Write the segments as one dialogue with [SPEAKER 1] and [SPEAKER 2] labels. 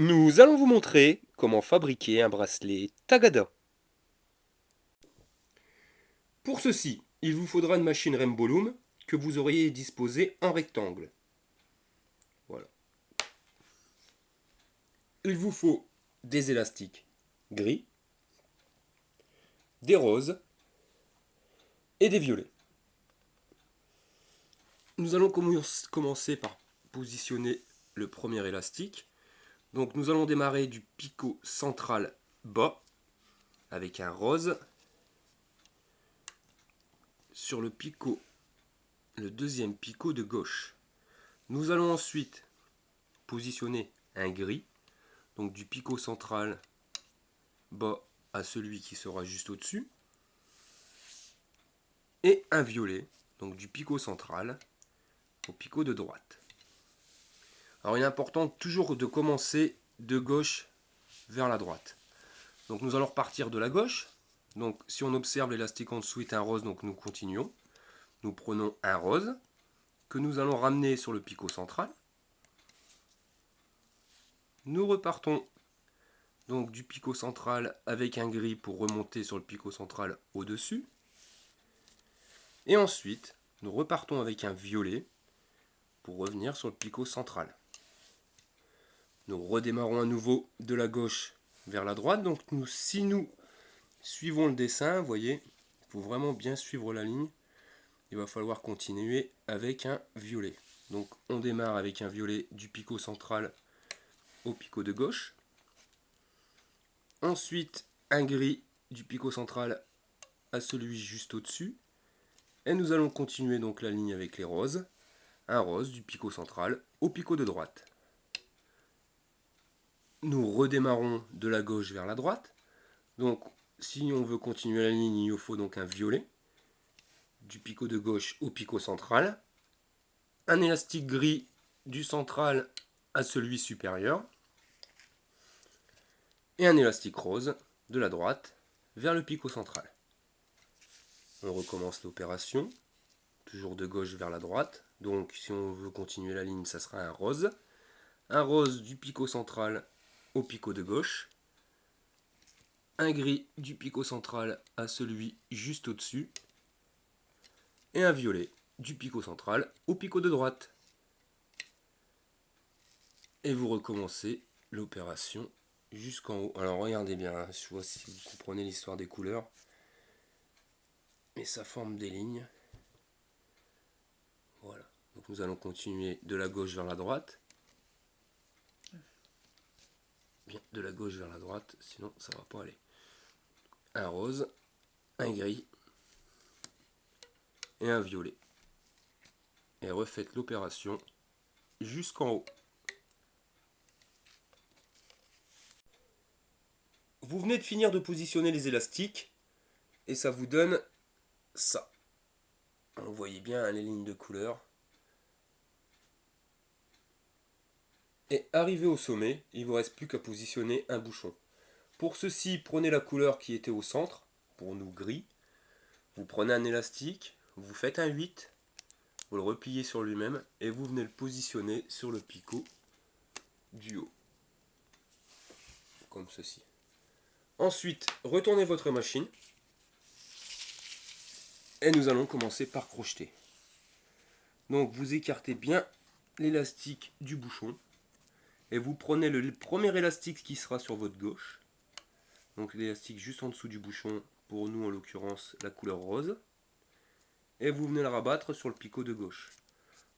[SPEAKER 1] Nous allons vous montrer comment fabriquer un bracelet Tagada. Pour ceci, il vous faudra une machine Rembolum que vous auriez disposée en rectangle. Voilà. Il vous faut des élastiques gris, des roses et des violets. Nous allons commencer par positionner le premier élastique. Donc nous allons démarrer du picot central bas avec un rose. Sur le picot, le deuxième picot de gauche. Nous allons ensuite positionner un gris, donc du picot central bas à celui qui sera juste au-dessus, et un violet, donc du picot central au picot de droite. Alors il est important toujours de commencer de gauche vers la droite. Donc nous allons repartir de la gauche. Donc si on observe l'élastique en dessous est un rose, donc nous continuons. Nous prenons un rose que nous allons ramener sur le picot central. Nous repartons donc du picot central avec un gris pour remonter sur le picot central au-dessus. Et ensuite, nous repartons avec un violet pour revenir sur le picot central. Nous redémarrons à nouveau de la gauche vers la droite. Donc si nous suivons le dessin, vous voyez, il faut vraiment bien suivre la ligne. Il va falloir continuer avec un violet. Donc on démarre avec un violet du picot central au picot de gauche. Ensuite un gris du picot central à celui juste au-dessus. Et nous allons continuer donc la ligne avec les roses. Un rose du picot central au picot de droite. Nous redémarrons de la gauche vers la droite. Donc si on veut continuer la ligne, il nous faut donc un violet du picot de gauche au picot central. Un élastique gris du central à celui supérieur. Et un élastique rose de la droite vers le picot central. On recommence l'opération, toujours de gauche vers la droite. Donc si on veut continuer la ligne, ça sera un rose. Un rose du picot central au picot de gauche. Un gris du picot central à celui juste au-dessus. Et un violet du picot central au picot de droite. Et vous recommencez l'opération jusqu'en haut. Alors regardez bien, je vois si vous comprenez l'histoire des couleurs. Mais ça forme des lignes. Voilà. Donc nous allons continuer de la gauche vers la droite. Bien, de la gauche vers la droite, sinon ça ne va pas aller. Un rose, un gris et un violet. Et refaites l'opération jusqu'en haut. Vous venez de finir de positionner les élastiques et ça vous donne ça. Vous voyez bien les lignes de couleur. Et arrivé au sommet, il ne vous reste plus qu'à positionner un bouchon. Pour ceci, prenez la couleur qui était au centre, pour nous gris. Vous prenez un élastique, vous faites un 8, vous le repliez sur lui-même et vous venez le positionner sur le picot du haut. Comme ceci. Ensuite, retournez votre machine et nous allons commencer par crocheter. Donc vous écartez bien l'élastique du bouchon et vous prenez le premier élastique qui sera sur votre gauche. Donc l'élastique juste en dessous du bouchon, pour nous en l'occurrence la couleur rose. Et vous venez le rabattre sur le picot de gauche.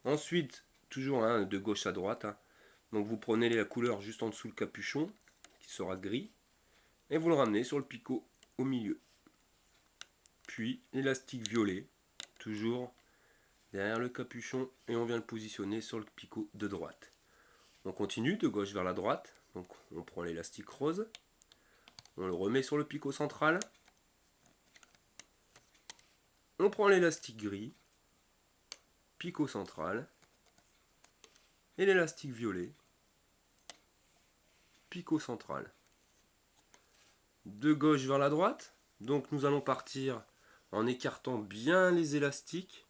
[SPEAKER 1] Ensuite, toujours de gauche à droite, donc vous prenez la couleur juste en dessous le capuchon, qui sera gris, et vous le ramenez sur le picot au milieu. Puis l'élastique violet, toujours derrière le capuchon, et on vient le positionner sur le picot de droite. On continue de gauche vers la droite, donc on prend l'élastique rose, on le remet sur le picot central, on prend l'élastique gris, picot central, et l'élastique violet, picot central. De gauche vers la droite, donc nous allons partir en écartant bien les élastiques,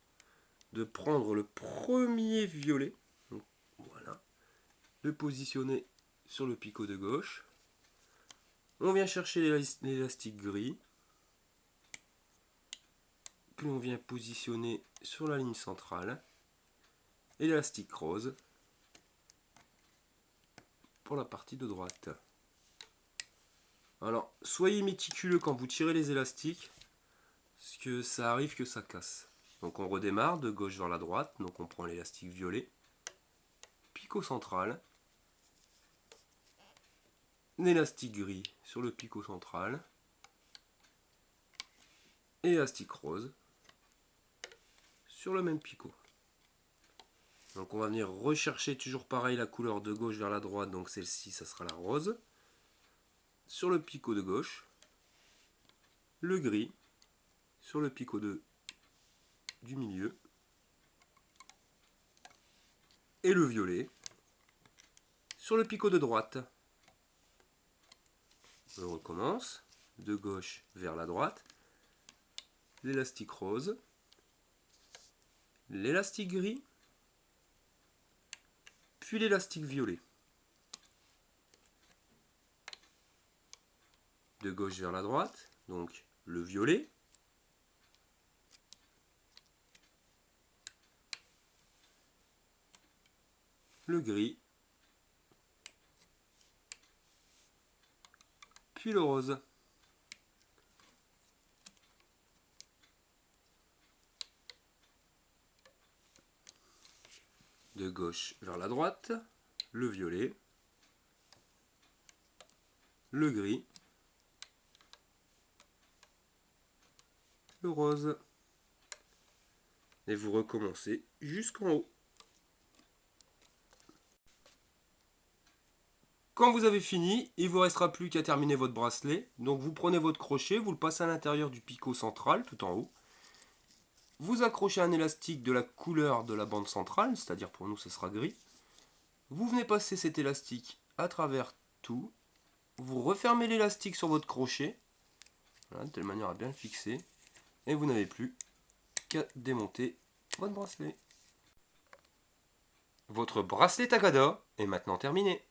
[SPEAKER 1] de prendre le premier violet, donc voilà, le positionner sur le picot de gauche. On vient chercher l'élastique gris que l'on vient positionner sur la ligne centrale et l'élastique rose pour la partie de droite. Alors, soyez méticuleux quand vous tirez les élastiques, parce que ça arrive que ça casse. Donc on redémarre de gauche vers la droite, donc on prend l'élastique violet, picot central, l'élastique gris sur le picot central, et élastique rose sur le même picot. Donc on va venir rechercher toujours pareil la couleur de gauche vers la droite, donc celle-ci ça sera la rose. Sur le picot de gauche, le gris sur le picot du milieu et le violet sur le picot de droite. On recommence de gauche vers la droite, l'élastique rose, l'élastique gris, puis l'élastique violet. De gauche vers la droite, donc le violet, le gris, puis le rose. De gauche vers la droite, le violet, le gris, le rose. Et vous recommencez jusqu'en haut. Quand vous avez fini, il ne vous restera plus qu'à terminer votre bracelet. Donc vous prenez votre crochet, vous le passez à l'intérieur du picot central, tout en haut. Vous accrochez un élastique de la couleur de la bande centrale, c'est-à-dire pour nous ce sera gris. Vous venez passer cet élastique à travers tout. Vous refermez l'élastique sur votre crochet, voilà, de telle manière à bien le fixer. Et vous n'avez plus qu'à démonter votre bracelet. Votre bracelet Tagada est maintenant terminé.